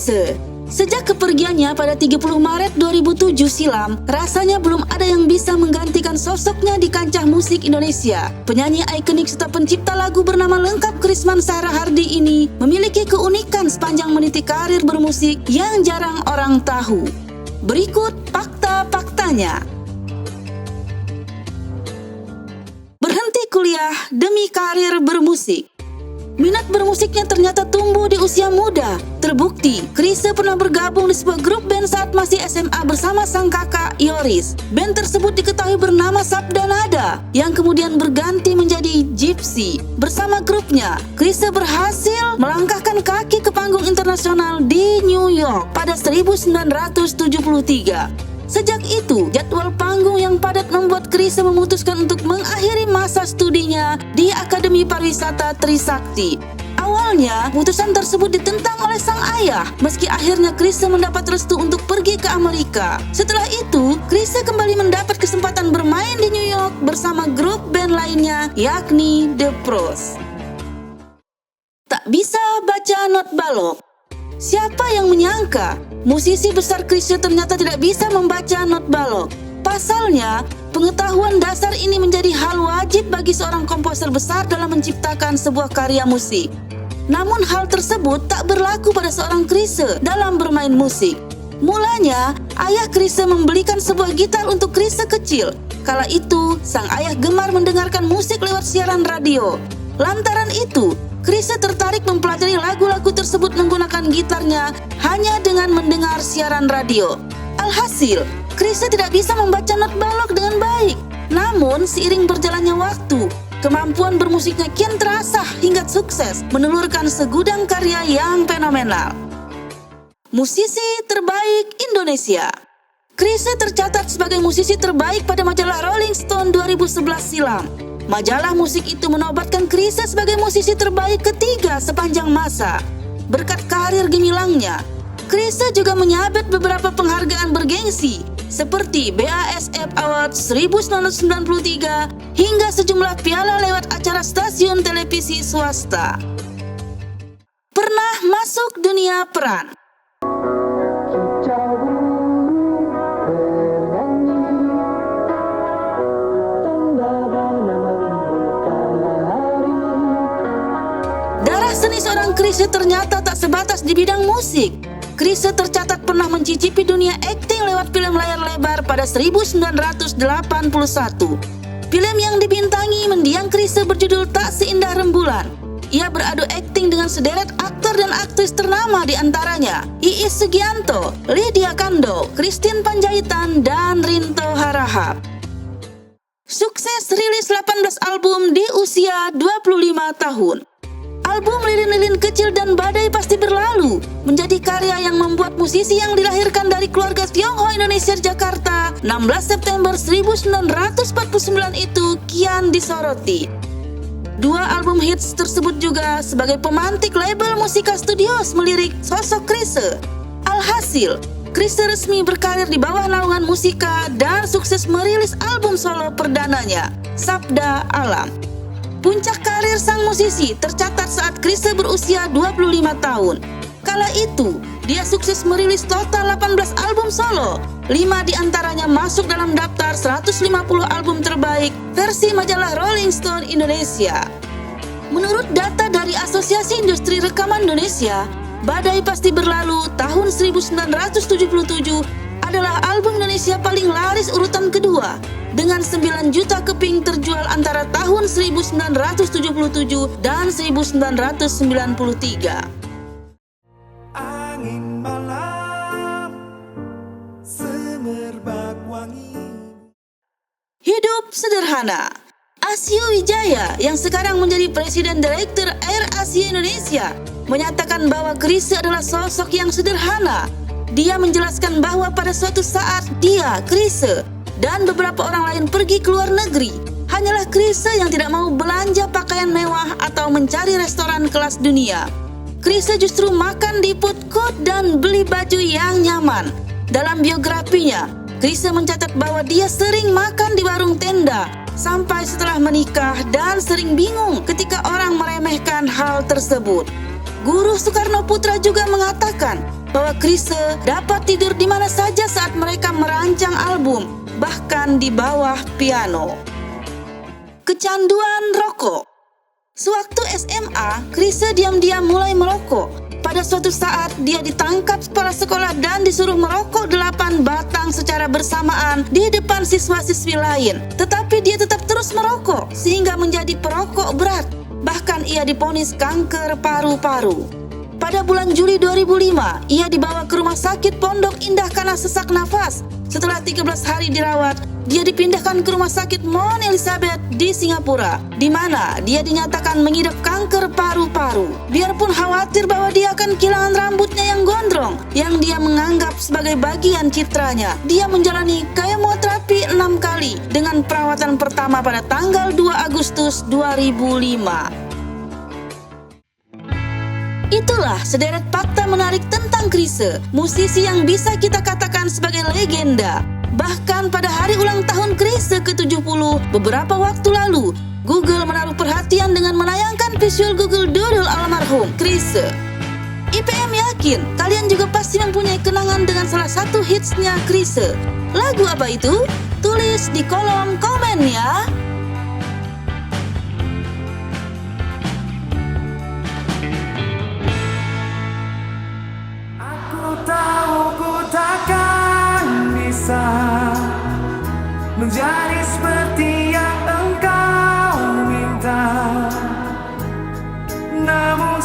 Chrisye. Sejak kepergiannya pada 30 Maret 2007 silam, rasanya belum ada yang bisa menggantikan sosoknya di kancah musik Indonesia. Penyanyi ikonik serta pencipta lagu bernama lengkap Krisman Sarah Hardy ini memiliki keunikan sepanjang meniti karir bermusik yang jarang orang tahu. Berikut fakta-faktanya. Berhenti kuliah demi karir bermusik. Minat bermusiknya ternyata tumbuh di usia muda. Terbukti, Chrisye pernah bergabung di sebuah grup band saat masih SMA bersama sang kakak Yoris. Band tersebut diketahui bernama Sabda Nada, yang kemudian berganti menjadi Gypsy. Bersama grupnya, Chrisye berhasil melangkahkan kaki ke panggung internasional di New York pada 1973. Sejak itu, jadwal panggung yang padat membuat Chrisye memutuskan untuk mengakhiri masa studinya di Akademi Pariwisata Trisakti. Awalnya, putusan tersebut ditentang oleh sang ayah, meski akhirnya Chrisye mendapat restu untuk pergi ke Amerika. Setelah itu, Chrisye kembali mendapat kesempatan bermain di New York bersama grup band lainnya, yakni The Pros. Tak bisa baca not balok. Siapa yang menyangka musisi besar Chrisye ternyata tidak bisa membaca not balok? Pasalnya, pengetahuan dasar ini menjadi hal wajib bagi seorang komposer besar dalam menciptakan sebuah karya musik. Namun hal tersebut tak berlaku pada seorang Chrisye dalam bermain musik. Mulanya, ayah Chrisye membelikan sebuah gitar untuk Chrisye kecil. Kala itu, sang ayah gemar mendengarkan musik lewat siaran radio. Lantaran itu, Chrisye tertarik mempelajari lagu-lagu tersebut menggunakan gitarnya hanya dengan mendengar siaran radio. Alhasil, Chrisye tidak bisa membaca not balok dengan baik. Namun, seiring berjalannya waktu, kemampuan bermusiknya kian terasah hingga sukses menelurkan segudang karya yang fenomenal. Musisi terbaik Indonesia. Chrisye tercatat sebagai musisi terbaik pada majalah Rolling Stone 2011 silam. Majalah musik itu menobatkan Chrisye sebagai musisi terbaik ketiga sepanjang masa. Berkat karir gemilangnya, Chrisye juga menyabet beberapa penghargaan bergengsi seperti BASF Awards 1993 hingga sejumlah piala lewat acara stasiun televisi swasta. Pernah masuk dunia peran. Seni seorang Chrisye ternyata tak sebatas di bidang musik. Chrisye tercatat pernah mencicipi dunia akting lewat film layar lebar pada 1981. Film yang dibintangi mendiang Chrisye berjudul Tak Seindah Rembulan. Ia beradu akting dengan sederet aktor dan aktris ternama di antaranya Iis Sugianto, Lydia Kandou, Christine Panjaitan, dan Rinto Harahap. Sukses rilis 18 album di usia 25 tahun. Album Lilin-Lilin Kecil dan Badai Pasti Berlalu menjadi karya yang membuat musisi yang dilahirkan dari keluarga Tionghoa Indonesia Jakarta 16 September 1949 itu kian disoroti. Dua album hits tersebut juga sebagai pemantik label Musika Studios melirik sosok Chrisye. Alhasil, Chrisye resmi berkarir di bawah naungan Musika dan sukses merilis album solo perdananya, Sabda Alam. Puncak karir sang musisi tercatat saat Chrisye berusia 25 tahun. Kala itu, dia sukses merilis total 18 album solo. 5 diantaranya masuk dalam daftar 150 album terbaik versi majalah Rolling Stone Indonesia. Menurut data dari Asosiasi Industri Rekaman Indonesia, Badai Pasti Berlalu tahun 1977 adalah album Indonesia paling laris urutan kedua dengan 9 juta keping terjual antara tahun 1977 dan 1993. Angin malam, semerbak wangi. Hidup sederhana. Asio Wijaya yang sekarang menjadi Presiden Direktur Air Asia Indonesia menyatakan bahwa Chrisye adalah sosok yang sederhana. Dia menjelaskan bahwa pada suatu saat dia, Chrisye, dan beberapa orang lain pergi ke luar negeri. Hanyalah Chrisye yang tidak mau belanja pakaian mewah atau mencari restoran kelas dunia. Chrisye justru makan di food court dan beli baju yang nyaman. Dalam biografinya, Chrisye mencatat bahwa dia sering makan di warung tenda sampai setelah menikah dan sering bingung ketika orang meremehkan hal tersebut. Guru Soekarno Putra juga mengatakan bahwa Chrisye dapat tidur di mana saja saat mereka merancang album, bahkan di bawah piano. Kecanduan rokok. Sewaktu SMA, Chrisye diam-diam mulai merokok. Pada suatu saat, dia ditangkap kepala sekolah dan disuruh merokok 8 batang secara bersamaan di depan siswa-siswi lain. Tetapi dia tetap terus merokok, sehingga menjadi perokok berat. Bahkan ia divonis kanker paru-paru. Pada bulan Juli 2005, ia dibawa ke rumah sakit Pondok Indah karena sesak nafas. Setelah 13 hari dirawat, dia dipindahkan ke rumah sakit Mount Elizabeth di Singapura, di mana dia dinyatakan mengidap kanker paru-paru. Biarpun khawatir bahwa dia akan kehilangan rambutnya yang gondrong, yang dia menganggap sebagai bagian citranya, dia menjalani kemoterapi 6 kali dengan perawatan pertama pada tanggal 2 Agustus 2005. Itulah sederet fakta menarik tentang Chrisye, musisi yang bisa kita katakan sebagai legenda. Bahkan pada hari ulang tahun Chrisye ke-70 beberapa waktu lalu, Google menaruh perhatian dengan menayangkan visual Google Doodle almarhum Chrisye. IPM yakin kalian juga pasti mempunyai kenangan dengan salah satu hitsnya Chrisye. Lagu apa itu? Tulis di kolom komen ya. Menjadi seperti yang engkau minta, namun